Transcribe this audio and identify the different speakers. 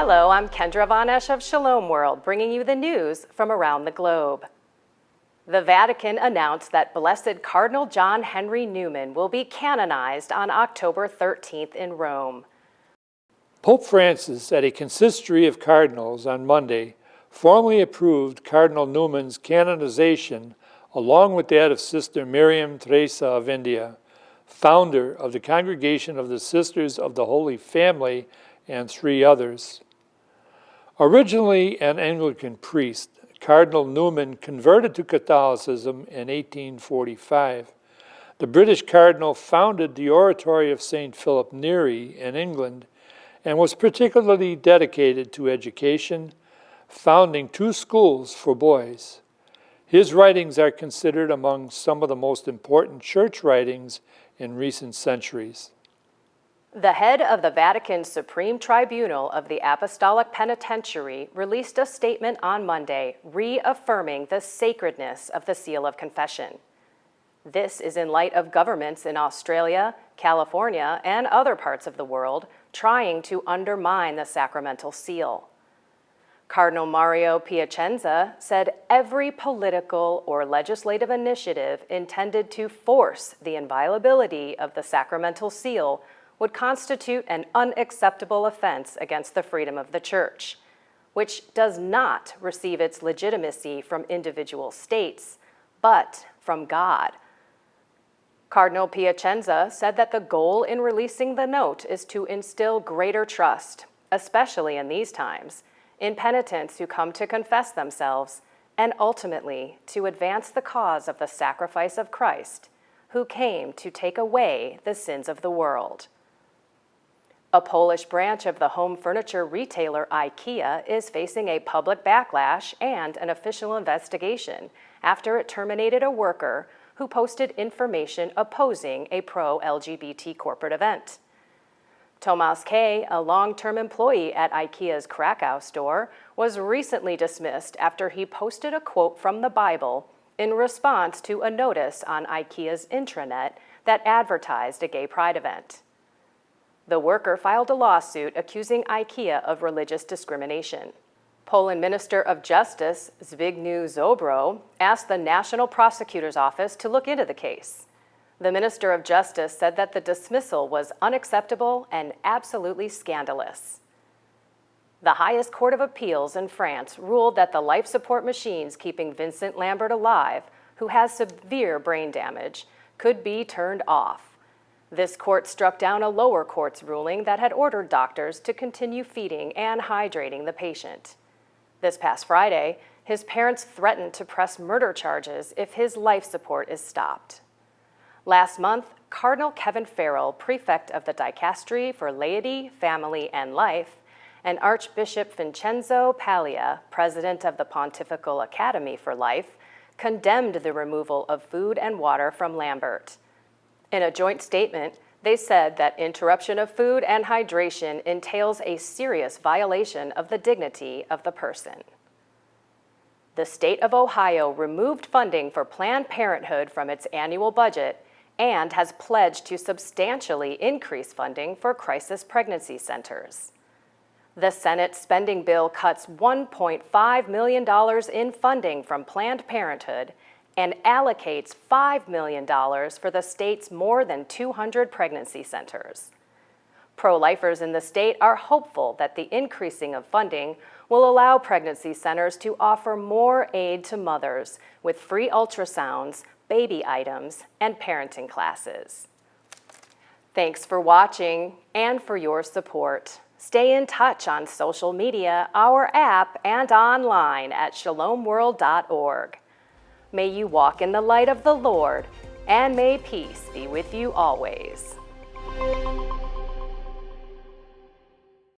Speaker 1: Hello, I'm Kendra Von Esch of Shalom World, bringing you the news from around the globe. The Vatican announced that Blessed Cardinal John Henry Newman will be canonized on October 13th in Rome.
Speaker 2: Pope Francis, at a consistory of cardinals on Monday, formally approved Cardinal Newman's canonization along with that of Sister Mariam Thresia of India, founder of the Congregation of the Sisters of the Holy Family, and 3 others. Originally an Anglican priest, Cardinal Newman converted to Catholicism in 1845. The British cardinal founded the Oratory of St. Philip Neri in England and was particularly dedicated to education, founding 2 schools for boys. His writings are considered among some of the most important church writings in recent centuries.
Speaker 1: The head of the Vatican's Supreme Tribunal of the Apostolic Penitentiary released a statement on Monday reaffirming the sacredness of the seal of confession. This is in light of governments in Australia, California, and other parts of the world trying to undermine the sacramental seal. CardinalMaroPia-chenza said every political or legislative initiative intended to force the inviolability of the sacramental seal would constitute an unacceptable offense against the freedom of the Church, which does not receive its legitimacy from individual states, but from God. Cardinal Pia-chenza said that the goal in releasing the note is to instill greater trust, especially in these times, in penitents who come to confess themselves, and ultimately to advance the cause of the sacrifice of Christ, who came to take away the sins of the world. A Polish branch of the home furniture retailer IKEA is facing a public backlash and an official investigation after it terminated a worker who posted information opposing a pro-LGBT corporate event. Tomasz K., a long-term employee at IKEA's Krakow store, was recently dismissed after he posted a quote from the Bible in response to a notice on IKEA's intranet that advertised a gay pride event. The worker filed a lawsuit accusing IKEA of religious discrimination. Poland Minister of Justice Zbigniew Ziobro asked the National Prosecutor's Office to look into the case. The Minister of Justice said that the dismissal was unacceptable and absolutely scandalous. The highest court of appeals in France ruled that the life support machines keeping Vincent Lambert alive, who has severe brain damage, could be turned off. This court struck down a lower court's ruling that had ordered doctors to continue feeding and hydrating the patient. This past Friday, his parents threatened to press murder charges if his life support is stopped. Last month, Cardinal Kevin Farrell, prefect of the Dicastery for Laity, Family, and Life, and Archbishop Vincenzo Paglia, president of the Pontifical Academy for Life, condemned the removal of food and water from Lambert. In a joint statement, they said that interruption of food and hydration entails a serious violation of the dignity of the person. The state of Ohio removed funding for Planned Parenthood from its annual budget and has pledged to substantially increase funding for crisis pregnancy centers. The Senate spending bill cuts $1.5 million in funding from Planned Parenthood and allocates $5 million for the state's more than 200 pregnancy centers. Pro-lifers in the state are hopeful that the increasing of funding will allow pregnancy centers to offer more aid to mothers with free ultrasounds, baby items, and parenting classes. Thanks for watching and for your support. Stay in touch on social media, our app, and online at shalomworld.org. May you walk in the light of the Lord, and may peace be with you always.